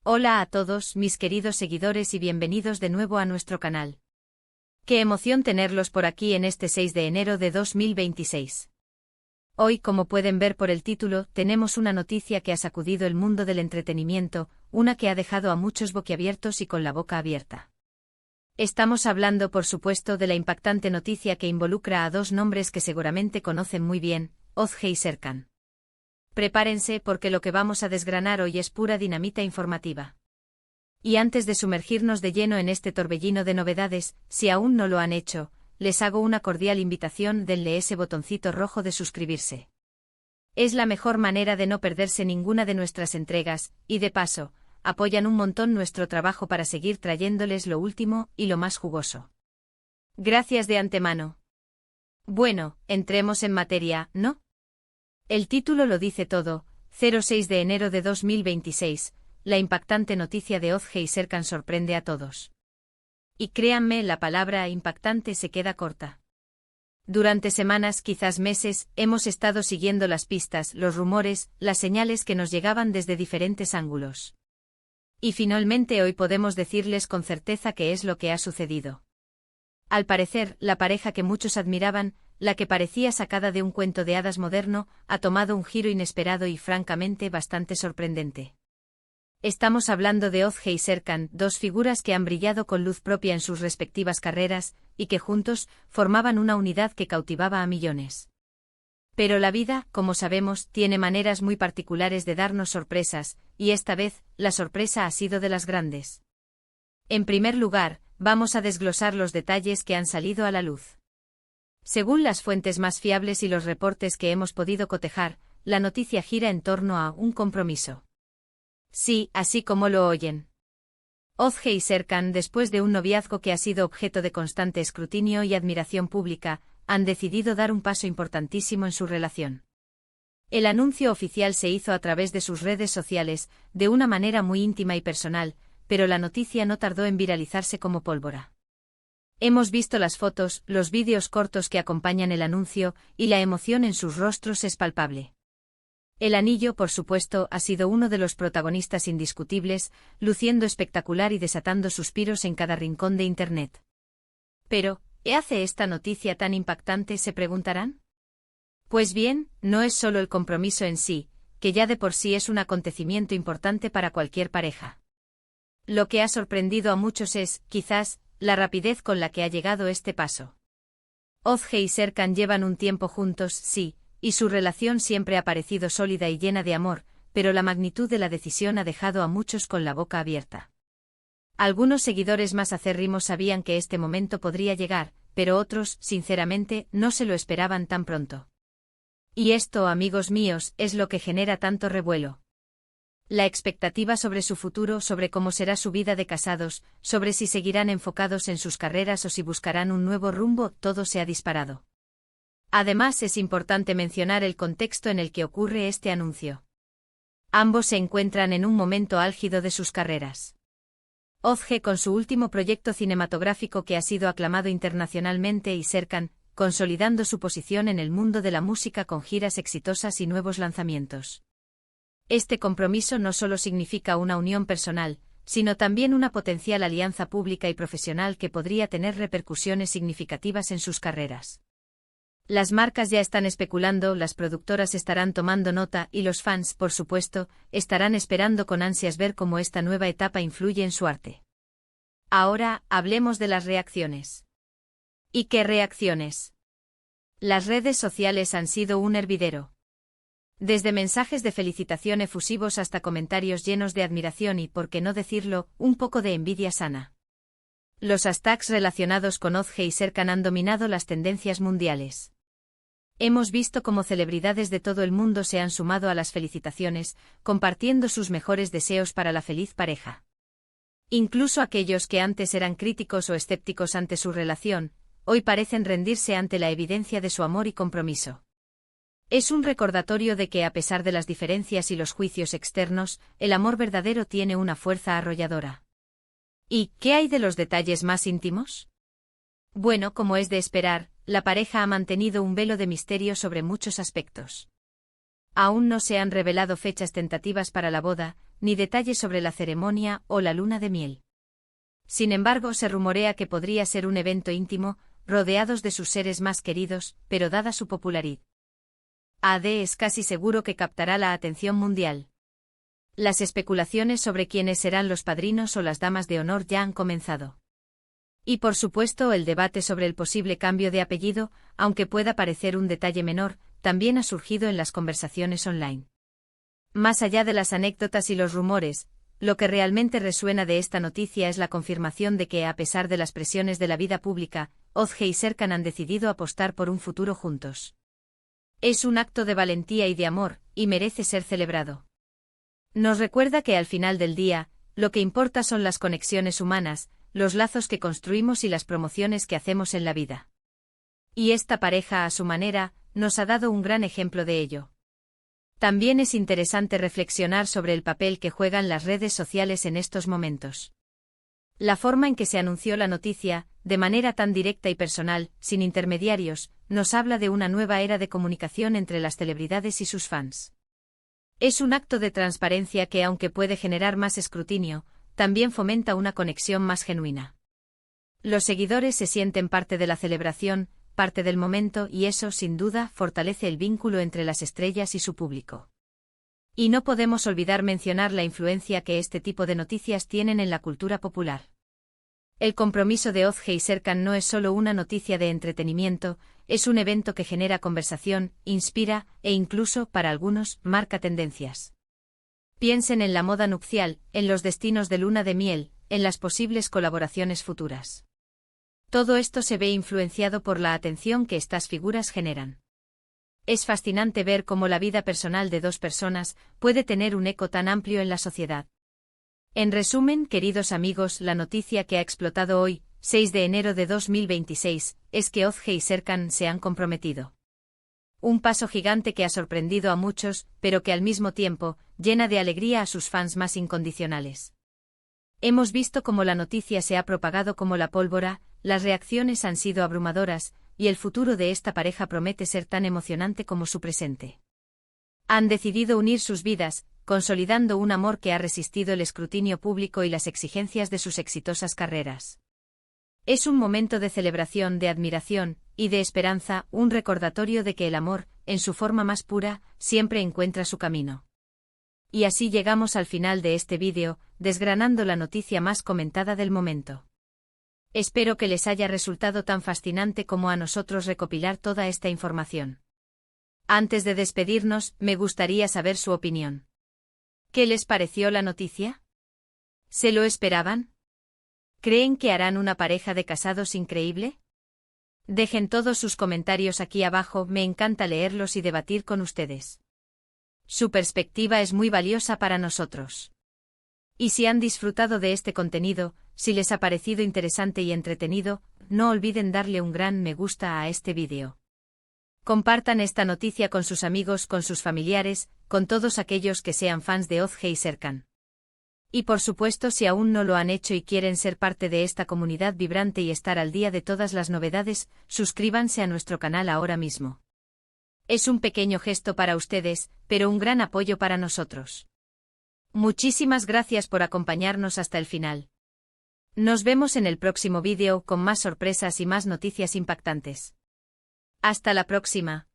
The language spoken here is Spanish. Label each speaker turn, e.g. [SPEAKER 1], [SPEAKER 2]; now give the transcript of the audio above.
[SPEAKER 1] Hola a todos, mis queridos seguidores y bienvenidos de nuevo a nuestro canal. Qué emoción tenerlos por aquí en este 6 de enero de 2026. Hoy, como pueden ver por el título, tenemos una noticia que ha sacudido el mundo del entretenimiento, una que ha dejado a muchos boquiabiertos y con la boca abierta. Estamos hablando, por supuesto, de la impactante noticia que involucra a dos nombres que seguramente conocen muy bien, Ozge y Serkan. Prepárense porque lo que vamos a desgranar hoy es pura dinamita informativa. Y antes de sumergirnos de lleno en este torbellino de novedades, si aún no lo han hecho, les hago una cordial invitación: denle ese botoncito rojo de suscribirse. Es la mejor manera de no perderse ninguna de nuestras entregas, y de paso, apoyan un montón nuestro trabajo para seguir trayéndoles lo último y lo más jugoso. Gracias de antemano. Bueno, entremos en materia, ¿no? El título lo dice todo: 06 de enero de 2026, la impactante noticia de Ozge y Serkan sorprende a todos. Y créanme, la palabra impactante se queda corta. Durante semanas, quizás meses, hemos estado siguiendo las pistas, los rumores, las señales que nos llegaban desde diferentes ángulos. Y finalmente hoy podemos decirles con certeza qué es lo que ha sucedido. Al parecer, la pareja que muchos admiraban, la que parecía sacada de un cuento de hadas moderno, ha tomado un giro inesperado y francamente bastante sorprendente. Estamos hablando de Ozge y Serkan, dos figuras que han brillado con luz propia en sus respectivas carreras, y que juntos formaban una unidad que cautivaba a millones. Pero la vida, como sabemos, tiene maneras muy particulares de darnos sorpresas, y esta vez, la sorpresa ha sido de las grandes. En primer lugar, vamos a desglosar los detalles que han salido a la luz. Según las fuentes más fiables y los reportes que hemos podido cotejar, la noticia gira en torno a un compromiso. Sí, así como lo oyen. Ozge y Serkan, después de un noviazgo que ha sido objeto de constante escrutinio y admiración pública, han decidido dar un paso importantísimo en su relación. El anuncio oficial se hizo a través de sus redes sociales, de una manera muy íntima y personal, pero la noticia no tardó en viralizarse como pólvora. Hemos visto las fotos, los vídeos cortos que acompañan el anuncio, y la emoción en sus rostros es palpable. El anillo, por supuesto, ha sido uno de los protagonistas indiscutibles, luciendo espectacular y desatando suspiros en cada rincón de Internet. Pero, ¿qué hace esta noticia tan impactante?, se preguntarán. Pues bien, no es solo el compromiso en sí, que ya de por sí es un acontecimiento importante para cualquier pareja. Lo que ha sorprendido a muchos es, quizás, la rapidez con la que ha llegado este paso. Ozge y Serkan llevan un tiempo juntos, sí, y su relación siempre ha parecido sólida y llena de amor, pero la magnitud de la decisión ha dejado a muchos con la boca abierta. Algunos seguidores más acérrimos sabían que este momento podría llegar, pero otros, sinceramente, no se lo esperaban tan pronto. Y esto, amigos míos, es lo que genera tanto revuelo. La expectativa sobre su futuro, sobre cómo será su vida de casados, sobre si seguirán enfocados en sus carreras o si buscarán un nuevo rumbo, todo se ha disparado. Además, es importante mencionar el contexto en el que ocurre este anuncio. Ambos se encuentran en un momento álgido de sus carreras. Ozge con su último proyecto cinematográfico que ha sido aclamado internacionalmente, y Serkan, consolidando su posición en el mundo de la música con giras exitosas y nuevos lanzamientos. Este compromiso no solo significa una unión personal, sino también una potencial alianza pública y profesional que podría tener repercusiones significativas en sus carreras. Las marcas ya están especulando, las productoras estarán tomando nota y los fans, por supuesto, estarán esperando con ansias ver cómo esta nueva etapa influye en su arte. Ahora, hablemos de las reacciones. ¿Y qué reacciones? Las redes sociales han sido un hervidero. Desde mensajes de felicitación efusivos hasta comentarios llenos de admiración y, por qué no decirlo, un poco de envidia sana. Los hashtags relacionados con Ozge y Serkan han dominado las tendencias mundiales. Hemos visto cómo celebridades de todo el mundo se han sumado a las felicitaciones, compartiendo sus mejores deseos para la feliz pareja. Incluso aquellos que antes eran críticos o escépticos ante su relación, hoy parecen rendirse ante la evidencia de su amor y compromiso. Es un recordatorio de que, a pesar de las diferencias y los juicios externos, el amor verdadero tiene una fuerza arrolladora. ¿Y qué hay de los detalles más íntimos? Bueno, como es de esperar, la pareja ha mantenido un velo de misterio sobre muchos aspectos. Aún no se han revelado fechas tentativas para la boda, ni detalles sobre la ceremonia o la luna de miel. Sin embargo, se rumorea que podría ser un evento íntimo, rodeados de sus seres más queridos, pero dada su popularidad, es casi seguro que captará la atención mundial. Las especulaciones sobre quiénes serán los padrinos o las damas de honor ya han comenzado. Y por supuesto el debate sobre el posible cambio de apellido, aunque pueda parecer un detalle menor, también ha surgido en las conversaciones online. Más allá de las anécdotas y los rumores, lo que realmente resuena de esta noticia es la confirmación de que, a pesar de las presiones de la vida pública, Ozge y Serkan han decidido apostar por un futuro juntos. Es un acto de valentía y de amor, y merece ser celebrado. Nos recuerda que al final del día, lo que importa son las conexiones humanas, los lazos que construimos y las promociones que hacemos en la vida. Y esta pareja, a su manera, nos ha dado un gran ejemplo de ello. También es interesante reflexionar sobre el papel que juegan las redes sociales en estos momentos. La forma en que se anunció la noticia, de manera tan directa y personal, sin intermediarios, nos habla de una nueva era de comunicación entre las celebridades y sus fans. Es un acto de transparencia que, aunque puede generar más escrutinio, también fomenta una conexión más genuina. Los seguidores se sienten parte de la celebración, parte del momento, y eso, sin duda, fortalece el vínculo entre las estrellas y su público. Y no podemos olvidar mencionar la influencia que este tipo de noticias tienen en la cultura popular. El compromiso de Ozge y Serkan no es solo una noticia de entretenimiento, es un evento que genera conversación, inspira, e incluso, para algunos, marca tendencias. Piensen en la moda nupcial, en los destinos de luna de miel, en las posibles colaboraciones futuras. Todo esto se ve influenciado por la atención que estas figuras generan. Es fascinante ver cómo la vida personal de dos personas puede tener un eco tan amplio en la sociedad. En resumen, queridos amigos, la noticia que ha explotado hoy, 6 de enero de 2026, es que Ozge y Serkan se han comprometido. Un paso gigante que ha sorprendido a muchos, pero que al mismo tiempo, llena de alegría a sus fans más incondicionales. Hemos visto cómo la noticia se ha propagado como la pólvora, las reacciones han sido abrumadoras, y el futuro de esta pareja promete ser tan emocionante como su presente. Han decidido unir sus vidas, consolidando un amor que ha resistido el escrutinio público y las exigencias de sus exitosas carreras. Es un momento de celebración, de admiración, y de esperanza, un recordatorio de que el amor, en su forma más pura, siempre encuentra su camino. Y así llegamos al final de este vídeo, desgranando la noticia más comentada del momento. Espero que les haya resultado tan fascinante como a nosotros recopilar toda esta información. Antes de despedirnos, me gustaría saber su opinión. ¿Qué les pareció la noticia? ¿Se lo esperaban? ¿Creen que harán una pareja de casados increíble? Dejen todos sus comentarios aquí abajo, me encanta leerlos y debatir con ustedes. Su perspectiva es muy valiosa para nosotros. Y si han disfrutado de este contenido, si les ha parecido interesante y entretenido, no olviden darle un gran me gusta a este vídeo. Compartan esta noticia con sus amigos, con sus familiares, con todos aquellos que sean fans de Ozge y Serkan. Y por supuesto, si aún no lo han hecho y quieren ser parte de esta comunidad vibrante y estar al día de todas las novedades, suscríbanse a nuestro canal ahora mismo. Es un pequeño gesto para ustedes, pero un gran apoyo para nosotros. Muchísimas gracias por acompañarnos hasta el final. Nos vemos en el próximo vídeo con más sorpresas y más noticias impactantes. Hasta la próxima.